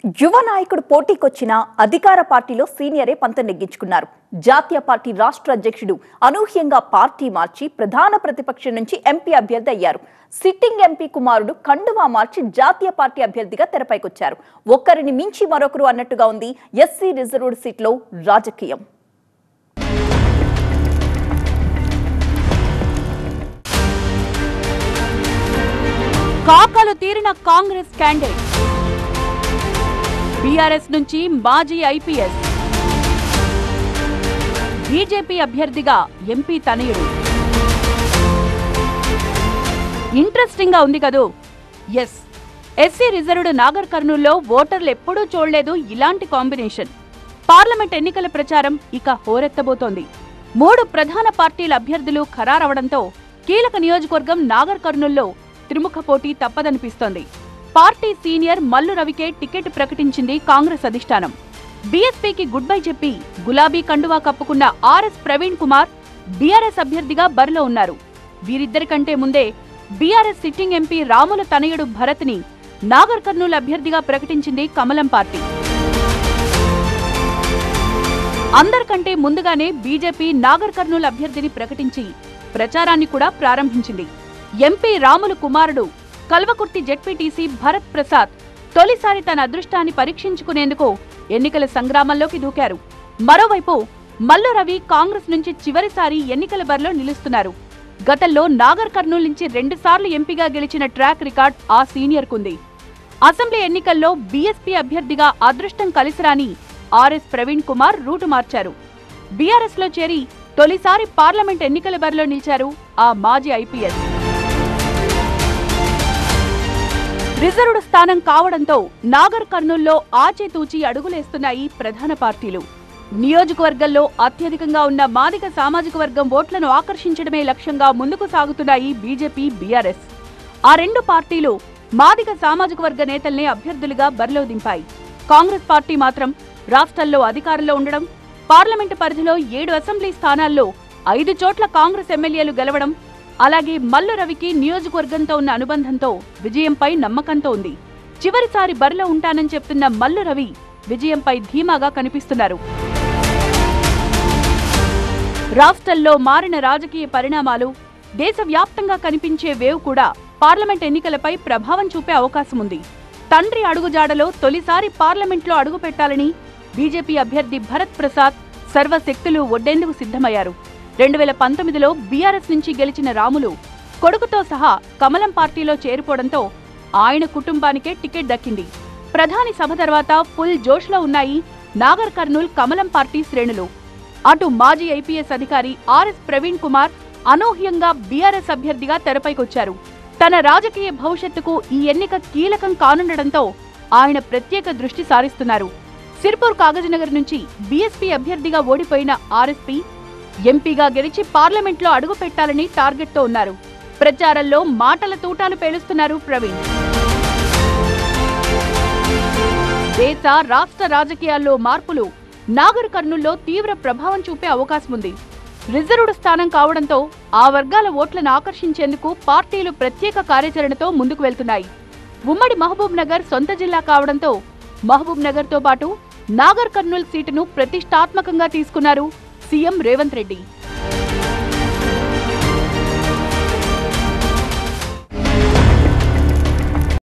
యువ నాయకుడు పోటీకొచ్చిన అధికార పార్టీలో సీనియరే పంతం నెగ్గించుకున్నారు. జాతీయ పార్టీ రాష్ట్ర అధ్యక్షుడు అనూహ్యంగా పార్టీ మార్చి ప్రధాన ప్రతిపక్షం నుంచి ఎంపీ అభ్యర్థి అయ్యారు. సిట్టింగ్ ఎంపీ కుమారుడు కండువా మార్చి జాతీయ పార్టీ అభ్యర్థిగా తెరపైకొచ్చారు. ఒక్కరిని మించి మరొకరు అన్నట్టుగా ఉంది ఎస్సీ రిజర్వ్డ్ సీట్లో రాజకీయం. కాకలు తీరిన కాంగ్రెస్ క్యాండిడేట్ బీఆర్ఎస్ నుంచి మాజీ ఐపీఎస్, బీజేపీ అభ్యర్థిగా ఎంపీ తనయుడు. ఇంట్రెస్టింగ్ గా ఉంది కదూ. ఎస్సీ రిజర్వ్డ్ నాగర్ కర్నూల్లో ఓటర్లు ఎప్పుడూ చూడలేదు ఇలాంటి కాంబినేషన్. పార్లమెంట్ ఎన్నికల ప్రచారం ఇక హోరెత్తబోతోంది. 3 ప్రధాన పార్టీల అభ్యర్థులు ఖరారవడంతో కీలక నియోజకవర్గం నాగర్ కర్నూల్లో త్రిముఖ పోటీ తప్పదనిపిస్తోంది. పార్టీ సీనియర్ మల్లు రవికే టికెట్ ప్రకటించింది కాంగ్రెస్ అధిష్టానం. బీఎస్పీకి గుడ్ బై చెప్పి గులాబీ కండువా కప్పుకున్న ఆర్ఎస్ ప్రవీణ్ కుమార్ బీఆర్ఎస్ అభ్యర్థిగా బరిలో ఉన్నారు. వీరిద్దరికంటే ముందే బీఆర్ఎస్ సిట్టింగ్ ఎంపీ రాముల తనయుడు భరత్ ని నాగర్ కర్నూల్ అభ్యర్థిగా ప్రకటించింది కమలం పార్టీ. అందరికంటే ముందుగానే బీజేపీ నాగర్ కర్నూల్ అభ్యర్థిని ప్రకటించి ప్రచారాన్ని కూడా ప్రారంభించింది. ఎంపీ రాములు కుమారుడు కల్వకుర్తి జెడ్పీటీసీ భరత్ ప్రసాద్ తొలిసారి తన అదృష్టాన్ని పరీక్షించుకునేందుకు ఎన్నికల సంగ్రామంలోకి దూకారు. మరోవైపు మల్లు రవి కాంగ్రెస్ నుంచి చివరిసారి ఎన్నికల బరిలో నిలుస్తున్నారు. గతంలో నాగర్ కర్నూల్ నుంచి 2 సార్లు ఎంపీగా గెలిచిన ట్రాక్ రికార్డ్ ఆ సీనియర్కుంది. అసెంబ్లీ ఎన్నికల్లో బీఎస్పీ అభ్యర్థిగా అదృష్టం కలిసిరాని ఆర్ఎస్ ప్రవీణ్ కుమార్ రూటు మార్చారు. బీఆర్ఎస్ లో చేరి తొలిసారి పార్లమెంట్ ఎన్నికల బరిలో నిలిచారు ఆ మాజీ ఐపీఎస్. రిజర్వ్డ్ స్థానం కావడంతో నాగర్ కర్నూల్లో ఆచితూచి అడుగులేస్తున్నాయి ప్రధాన పార్టీలు. నియోజకవర్గంలో అత్యధికంగా ఉన్న మాదిగ సామాజిక వర్గం ఓట్లను ఆకర్షించడమే లక్ష్యంగా ముందుకు సాగుతున్నాయి బీజేపీ, బీఆర్ఎస్. ఆ 2 పార్టీలు మాదిగ సామాజిక వర్గ నేతల్నే అభ్యర్థులుగా బరిలో దింపాయి. కాంగ్రెస్ పార్టీ మాత్రం రాష్ట్రంలో అధికారంలో ఉండడం, పార్లమెంటు పరిధిలో 7 అసెంబ్లీ స్థానాల్లో 5 చోట్ల కాంగ్రెస్ ఎమ్మెల్యేలు గెలవడం, అలాగే మల్లు రవికి నియోజకవర్గంతో ఉన్న అనుబంధంతో విజయంపై నమ్మకంతో ఉంది. చివరిసారి బరిలో ఉంటానని చెప్తున్న మల్లు రవి విజయంపై ధీమాగా కనిపిస్తున్నారు. రాష్ట్రంలో మారిన రాజకీయ పరిణామాలు, దేశవ్యాప్తంగా కనిపించే వేవ్ కూడా పార్లమెంట్ ఎన్నికలపై ప్రభావం చూపే అవకాశం ఉంది. తండ్రి అడుగుజాడలో తొలిసారి పార్లమెంట్లో అడుగు పెట్టాలని బీజేపీ అభ్యర్థి భరత్ ప్రసాద్ సర్వశక్తులు ఒడ్డేందుకు సిద్ధమయ్యారు. 2019లో బీఆర్ఎస్ నుంచి గెలిచిన రాములు కొడుకుతో సహా కమలం పార్టీలో చేరిపోవడంతో ఆయన కుటుంబానికే టికెట్ దక్కింది. ప్రధాని సభ తర్వాత ఫుల్ జోష్లో ఉన్నాయి నాగర్ కర్నూల్ కమలం పార్టీ శ్రేణులు. అటు మాజీ ఐపీఎస్ అధికారి ఆర్ఎస్ ప్రవీణ్ కుమార్ అనూహ్యంగా బీఆర్ఎస్ అభ్యర్థిగా తెరపైకొచ్చారు. తన రాజకీయ భవిష్యత్తుకు ఈ ఎన్నిక కీలకం కానుండడంతో ఆయన ప్రత్యేక దృష్టి సారిస్తున్నారు. సిర్పూర్ కాగజ్నగర్ నుంచి బీఎస్పీ అభ్యర్థిగా ఓడిపోయిన ఆర్ఎస్పీ ఎంపీగా గెలిచి పార్లమెంట్లో అడుగు పెట్టాలని టార్గెట్తో ఉన్నారు. ప్రచారంలో మాటల తూటాలు పేలుస్తున్నారు ప్రవీణ్. దేశ, రాష్ట్ర రాజకీయాల్లో మార్పులు నాగర్ కర్నూల్లో తీవ్ర ప్రభావం చూపే అవకాశం ఉంది. రిజర్వ్డ్ స్థానం కావడంతో ఆ వర్గాల ఓట్లను ఆకర్షించేందుకు పార్టీలు ప్రత్యేక కార్యాచరణతో ముందుకు వెళ్తున్నాయి. ఉమ్మడి మహబూబ్ నగర్ సొంత జిల్లా కావడంతో మహబూబ్ నగర్ తో పాటు నాగర్ కర్నూల్ సీటును ప్రతిష్టాత్మకంగా తీసుకున్నారు సీఎం రేవంత్ రెడ్డి.